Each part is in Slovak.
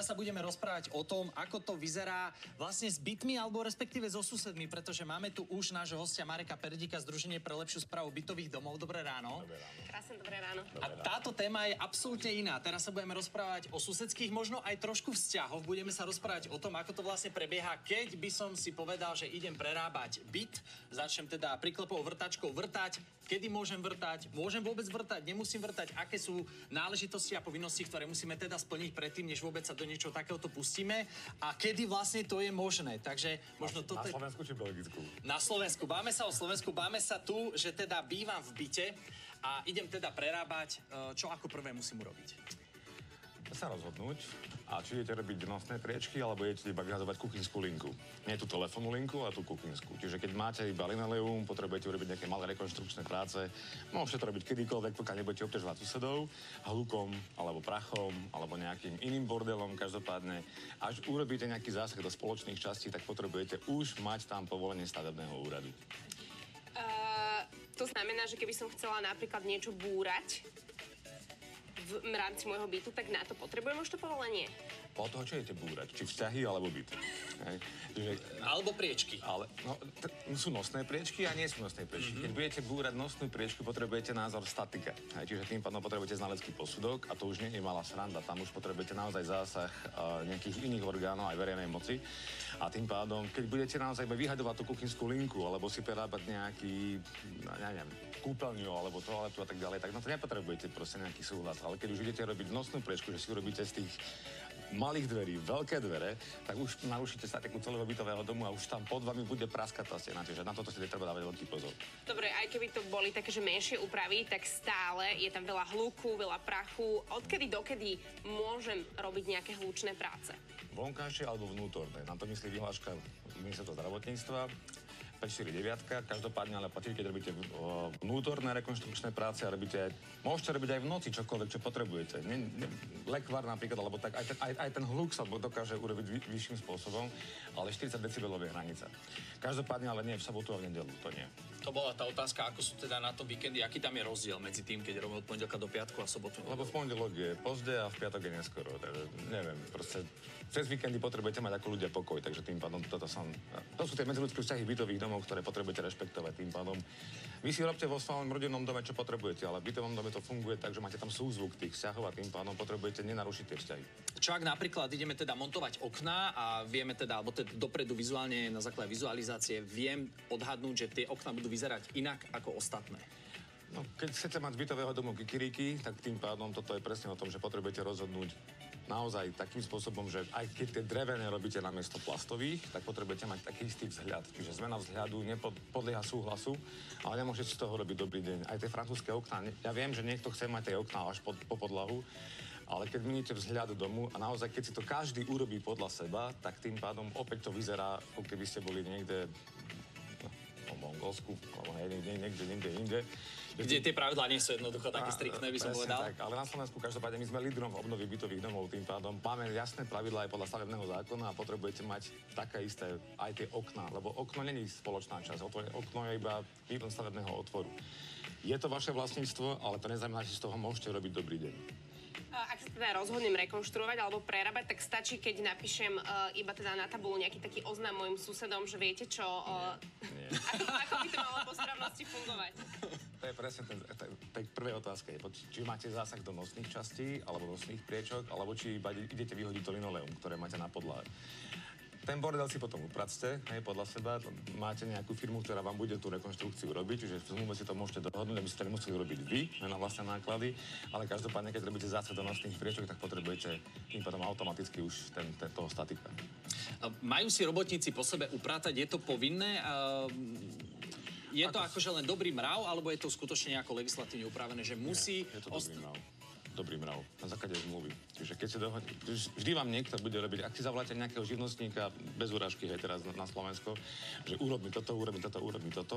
teraz sa budeme rozprávať o tom, ako to vyzerá vlastne s bytmi, alebo respektíve so susedmi, pretože máme tu už nášho hostia Mareka Perdíka, Združenie pre lepšiu správu bytových domov. Dobré ráno. Dobré ráno. Krásne dobré ráno. A táto téma je absolútne iná. Teraz sa budeme rozprávať o susedských, možno aj trošku vzťahov. Budeme sa rozprávať o tom, ako to vlastne prebieha, keď by som si povedal, že idem prerábať byt. Začnem teda príklepou vrtačkou vrtať. Kedy môžem vrtať? Môžem vôbec vrtať? Nemusím vrtať? Aké sú náležitosti a povinnosti, ktoré musíme teda splniť predtým, než vôbec sa do niečoho takéhoto pustíme? A kedy vlastne to je možné? Takže možno toto Na Slovensku či Belgicku? Na Slovensku. Báme sa o Slovensku, báme sa tu, že teda bývam v byte a idem teda prerábať, čo ako prvé musím urobiť. Sa rozhodnúť, a či idete robiť nosné priečky, alebo idete iba vyhadzovať kuchynskú linku. Nie tú telefónnu linku, ale tú kuchynskú. Čiže keď máte iba linoleum, potrebujete urobiť nejaké malé rekonštrukčné práce, môžete to robiť kedykoľvek, pokiaľ nebudete obťažovať susedov hlukom, alebo prachom, alebo nejakým iným bordelom, každopádne. Až urobíte nejaký zásah do spoločných častí, tak potrebujete už mať tam povolenie stavebného úradu. To znamená, že keby som chcela napríklad niečo búrať v rámci môjho bytu, tak na to potrebujem už to povolenie? Po toho, čo idete búrať, či vzťahy, alebo byt. Hej. Čiže, Alebo priečky. ale sú nosné priečky a nie sú nosné priečky. Keď budete búrať nosnú priečku, potrebujete názor statika. Hej. Čiže tým pádom potrebujete znalecký posudok a to už nie je malá sranda. Tam už potrebujete naozaj zásah nejakých iných orgánov aj verejnej moci. A tým pádom, keď budete naozaj vyhadovať tú kuchynskú linku alebo si prerábať nejaký, neviem, kúpeľňu alebo toaletu a tak ďalej, tak na to nepotrebujete proste nejaký súhlas. Ale keď už idete robiť nosnú priečku, že si urobíte z tých malých dverí, veľké dvere, tak už narušíte statiku celého bytového domu a už tam pod vami bude praskať tá stena, čiže na toto si treba dávať veľký pozor. Dobre, aj keby to boli také, že menšie úpravy, tak stále je tam veľa hluku, veľa prachu. Odkedy dokedy môžem robiť nejaké hlučné práce? Vonkajšie alebo vnútorné. Na to myslí vyhláška Ministerstva zdravotníctva. 549, každopádne ale platí, keď robíte vnútorné rekonštrukčné práce a môžete robiť aj v noci čokoľvek, čo potrebujete. Lekvár napríklad, alebo tak, aj ten hluk sa dokáže urobiť vyšším spôsobom, ale 40 decibelová hranica. Každopádne ale nie v sobotu a v nedeľu, to nie. To bola tá otázka, ako sú teda na tom víkendy, aký tam je rozdiel medzi tým, keď robím od pondelka do piatku a sobotu. Lebo v pondelok je pozde a v piatok je neskoro, takže neviem, proste cez víkendy potrebujete mať ako ľudia pokoj, takže tým pádom to sú tie medziľudské vzťahy bytových domov, ktoré potrebujete rešpektovať. Tým pádom vy si robte vo svojom rodinnom dome, čo potrebujete, ale v bytovom dome to funguje tak, že máte tam súzvuk tých vzťahov a tým pádom potrebujete nenarušiť tie vzťahy. Čo ak napríklad ideme teda montovať okná a vieme teda, alebo teda dopredu vizuálne na základe vizualizácie viem odhadnúť, že tie okná budú vyzerať inak ako ostatné. No, keď chcete mať z bytového domu kikiríky, tak tým pádom toto je presne o tom, že potrebujete rozhodnúť naozaj takým spôsobom, že aj keď tie drevené robíte namiesto plastových, tak potrebujete mať taký istý vzhľad. Čiže zmena vzhľadu nepodlieha súhlasu, ale nemôžete z toho robiť dobrý deň. Aj tie francúzske okná, ja viem, že niekto chce mať tie okná až po podlahu, ale keď meníte vzhľad domu a naozaj, keď si to každý urobí podľa seba, tak tým pádom opäť to vyzerá, ako keby ste boli niekde v Mongolsku, alebo niekde inde. Kde tie pravidlá nie sú jednoducho také striktné, by som povedal. Tak, ale na Slovensku každopádne my sme lídrom v obnovy bytových domov, tým pádom máme jasné pravidlá aj podľa stavebného zákona a potrebujete mať také isté aj tie okná, lebo okno není spoločná časť, okno je iba výkon stavebného otvoru. Je to vaše vlastníctvo, ale to neznamená, že z toho môžete robiť dobrý deň. Ak sa teda rozhodnem rekonštruovať alebo prerábať, tak stačí, keď napíšem iba teda na tabulu nejaký taký oznam mojim susedom, že viete čo, Nie. Ako by to malo po správnosti fungovať? To je presne tej prvej otázka. Či máte zásah do nosných častí, alebo nosných priečok, alebo či iba idete vyhodiť to linoleum, ktoré máte na podlahe. Ten bordel si potom upracte, podľa seba. Máte nejakú firmu, ktorá vám bude tú rekonštrukciu robiť, čiže v zmluve si to môžete dohodnúť, aby ste to nemuseli robiť vy, na vlastné náklady, ale každopádne, keď robíte zásah do nosných priečok, tak potrebujete tým potom automaticky už toho statika. Majú si robotníci po sebe upratať, je to povinné? Je to akože len dobrý mrav, alebo je to skutočne nejako legislatívne upravené, že musí... Nie, je to dobrý mrav, na základe zmluvy. Čiže keď vždy vám niekto bude robiť, ak si zavoláte nejakého živnostníka bez urážky, hej, teraz na Slovensko, že urob mi toto,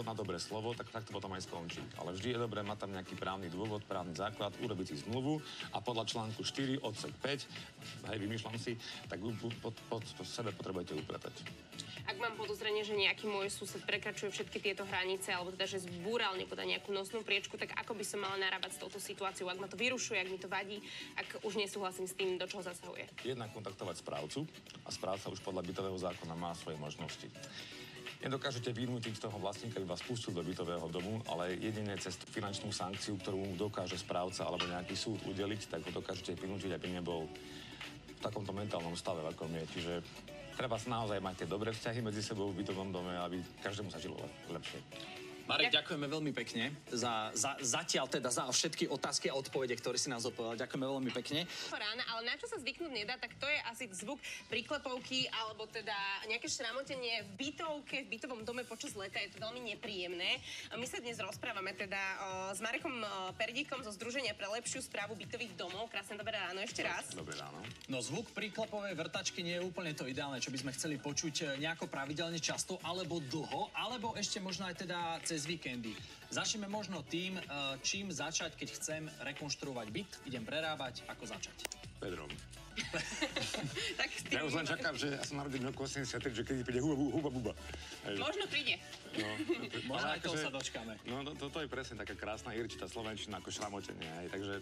na dobré slovo, tak to potom aj skončí. Ale vždy je dobré mať tam nejaký právny dôvod, právny základ, urobiť si zmluvu a podľa článku 4 odsek 5, vymýšľam si, tak po sebe potrebujete upratať. Ak mám podozrenie, že nejaký môj sused prekračuje všetky tieto hranice, alebo teda, že zbúral nejakú nosnú priečku, tak ako by som mala narábať s touto situáciou? Ak ma to vyrušuje, ak mi to to vadí, ak už nesúhlasím s tým, do čoho zasahuje. Jednak kontaktovať správcu a správca už podľa bytového zákona má svoje možnosti. Nedokážete vynútiť toho vlastníka iba spustiť do bytového domu, ale jedine cez finančnú sankciu, ktorú mu dokáže správca alebo nejaký súd udeliť, tak ho dokážete vynútiť, aby nebol v takomto mentálnom stave, ako je. Čiže treba naozaj mať tie dobré vzťahy medzi sebou v bytovom dome, aby každému sa žilo lepšie. Marek, ďakujeme veľmi pekne zatiaľ teda za všetky otázky a odpovede, ktoré si nás odpovedal. Ďakujeme veľmi pekne. Rána, ale na čo sa zvyknúť nedá, tak to je asi zvuk priklepovky alebo teda nejaké šramotenie v bytovke, v bytovom dome počas leta. Je to veľmi nepríjemné. My sa dnes rozprávame teda s Marekom Perdíkom zo Združenia pre lepšiu správu bytových domov. Krásne dobré ráno ešte raz. Dobré ráno. No zvuk priklepovej vrtačky nie je úplne to ideálne, čo by sme chceli počuť nejako pravidelne často, alebo dlho, alebo ešte možno aj teda cez víkendy. Začneme možno tým, čím začať, keď chcem rekonštruovať byt, idem prerábať, ako začať. Pedrom. Tak Ja už len čakám, že ja som narodil roku 83, že keď príde huba buba. Možno príde. No, Možno aj toho akože- sa dočkáme. No, toto je presne taká krásna irčitá slovenčina ako šramotenie. Hej. Takže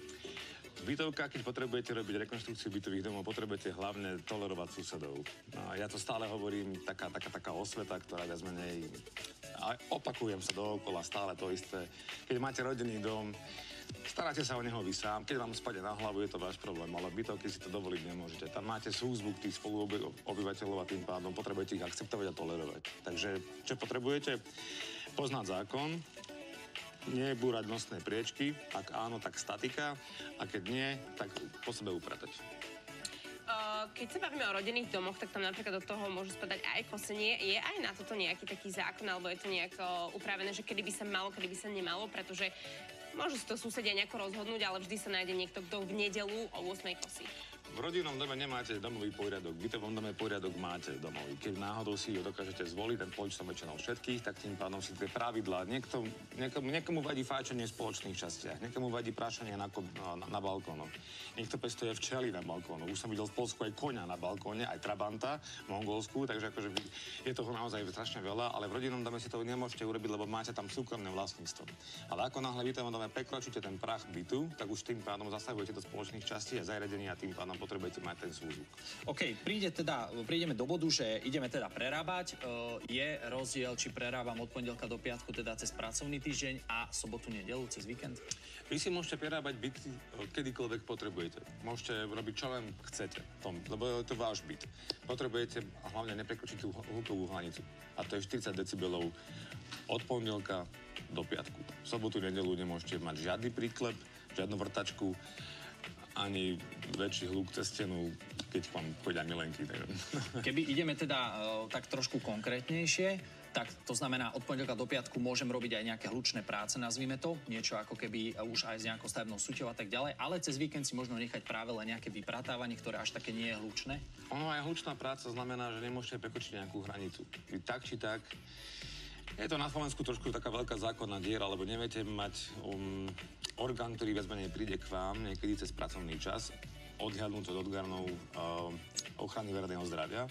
bytovka, keď potrebujete robiť rekonštrukciu bytových domov, potrebujete hlavne tolerovať susedov. No, a ja to stále hovorím, taká osveta, ktorá viac menej... A opakujem sa dookola, stále to isté. Keď máte rodinný dom, staráte sa o neho vy sám. Keď vám spadne na hlavu, je to váš problém, ale v bytovke si to dovoliť nemôžete. Tam máte súzvuk tých spoluobyvateľov a tým pádom potrebujete ich akceptovať a tolerovať. Takže čo potrebujete? Poznať zákon, nebúrať nosné priečky, ak áno, tak statika, a keď nie, tak po sebe upratať. Keď sa bavíme o rodinných domoch, tak tam napríklad do toho môže spadať aj kosenie. Je aj na toto nejaký taký zákon, alebo je to nejako upravené, že kedy by sa malo, kedy by sa nemalo, pretože môžu si to susedia nejako rozhodnúť, ale vždy sa nájde niekto, kto v nedeľu o 8 kosí. V rodinnom dome nemáte domový poriadok, v bytovom dome poriadok máte domový. Keď náhodou si ho dokážete zvoliť, ten počtom väčšinou všetkých, tak tým pádom si tie pravidlá. Niekomu vadí fáčenie v spoločných častiach, niekomu vadí prášanie na balkónoch. Niekto pestuje včely na balkónoch. Už som videl v Poľsku aj koňa na balkóne, aj trabanta v Mongolsku, takže akože je toho naozaj strašne veľa, ale v rodinnom dome si to nemôžete urobiť, lebo máte tam súkromné vlastníctvo. Ale ako náhle v bytovom dome prekročíte ten prach bytu, tak už tým pádom zasahujete do spoločných častí a zariadení a tým pádom potrebujete mať ten súzvuk. OK, prídeme do bodu, že ideme teda prerábať. Je rozdiel, či prerábam od pondelka do piatku, teda cez pracovný týždeň a sobotu, nedeľu, cez víkend? Vy si môžete prerábať byt kedykoľvek potrebujete. Môžete robiť čo len chcete, lebo je to váš byt. Potrebujete hlavne neprekročiť tú hlukovú hranicu. A to je 40 decibelov od pondelka do piatku. V sobotu, nedeľu nemôžete mať žiadny príklep, žiadnu vrtačku, ani väčší hluk cez stenu, keď vám chodia milenky. Keby ideme teda tak trošku konkrétnejšie, tak to znamená, od pondelka do piatku môžem robiť aj nejaké hlučné práce, nazvime to, niečo ako keby už aj s nejakou stavebnou súťou a tak ďalej, ale cez víkend si možno nechať práve len nejaké vypratávanie, ktoré až také nie je hlučné. Ono aj hlučná práca znamená, že nemôžete prekročiť nejakú hranicu. Vy tak či tak, je to na Slovensku trošku taká veľká zákonná diera, lebo neviete mať orgán, ktorý viac menej príde k vám niekedy cez pracovný čas, odhľadnúť od orgánov ochrany verejného zdravia.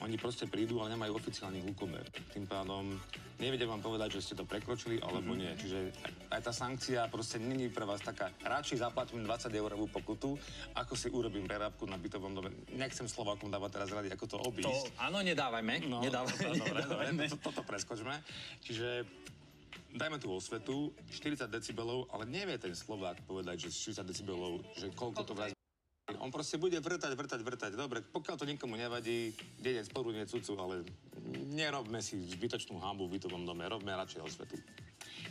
Oni proste prídu, ale nemajú oficiálny hlukomer. Tým pádom nevedia vám povedať, že ste to prekročili, alebo nie. Čiže aj tá sankcia proste není pre vás taká. Radšej zaplatím 20 eurovú pokutu, ako si urobím prerábku na bytovom dome. Nechcem Slovákom dávať teraz rady, ako to obísť. Áno, nedávajme. No, nedávajme. Toto preskočme. Čiže dajme tú osvetu, 40 decibelov, ale nevie ten Slovák povedať, že 40 decibelov, že koľko to vraj. On proste bude vrtať. Dobre, pokiaľ to nikomu nevadí, deň sporu nie cucu, ale nerobme si zbytočnú hanbu v bytovom dome, robme radšej osvetu.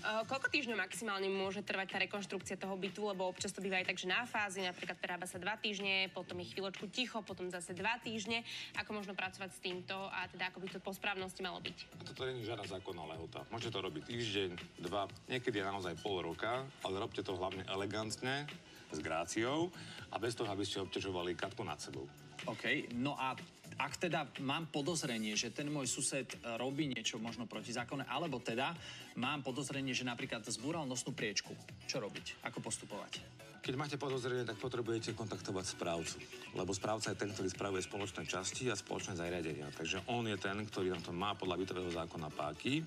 Koľko týždňov maximálne môže trvať tá rekonštrukcia toho bytu, lebo občas to býva aj tak, že na fázi, napríklad prerába sa 2 týždne, potom je chvíľočku ticho, potom zase 2 týždne. Ako možno pracovať s týmto a teda ako by to po správnosti malo byť? A toto nie je žiadna zákonná lehota. Môžete to robiť týždeň, 2, niekedy je naozaj pol roka, ale robte to hlavne elegantne, s gráciou a bez toho, aby ste obťažovali Katku nad sebou. OK, no a ak teda mám podozrenie, že ten môj sused robí niečo možno protizákonné, alebo teda mám podozrenie, že napríklad zbúral nosnú priečku, čo robiť? Ako postupovať? Keď máte podozrenie, tak potrebujete kontaktovať správcu, lebo správca je ten, ktorý spravuje spoločné časti a spoločné zariadenia. Takže on je ten, ktorý na to má podľa bytového zákona páky.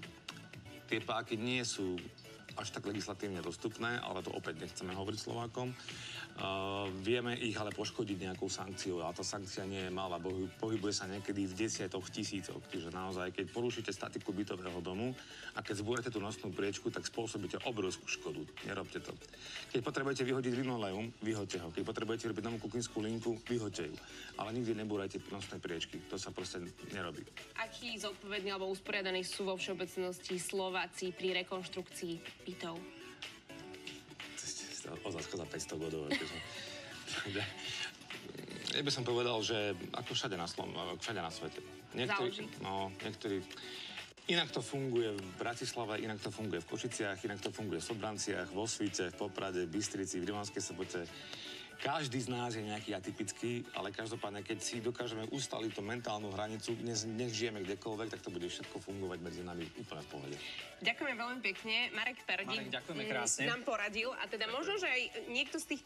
Tie páky nie sú až tak legislatívne dostupné, ale to opäť nechceme hovoriť Slovákom. Vieme ich ale poškodiť nejakou sankciou a tá sankcia nie je malá, pohybuje sa niekedy v desiatoch tisícoch. Čiže naozaj, keď porušíte statiku bytového domu a keď zbúrate tú nosnú priečku, tak spôsobíte obrovskú škodu. Nerobte to. Keď potrebujete vyhodiť linoleum, vyhoďte ho. Keď potrebujete robiť novú kuchynskú linku, vyhoďte ju. Ale nikdy nebúrajte nosné priečky. To sa proste nerobí. Aký zodpovedný alebo usporiadaní sú vo všeobecnosti Slováci pri rekonštrukcii bytov? Otázka za 500 bodov. Ja by som povedal, že ako všade na svete. Niektorí inak to funguje v Bratislave, inak to funguje v Košiciach, inak to funguje v Sobranciach, vo Svice, v Poprade, v Bystrici, v Rimavskej Sobote. Každý z nás je nejaký atypický, ale každopádne, keď si dokážeme ustaliť tú mentálnu hranicu, nech žijeme kdekoľvek, tak to bude všetko fungovať medzi nami úplne v pohode. Ďakujeme veľmi pekne. Marek Perdík ďakujeme krásne. nám poradil a teda možno, že aj niekto z týchto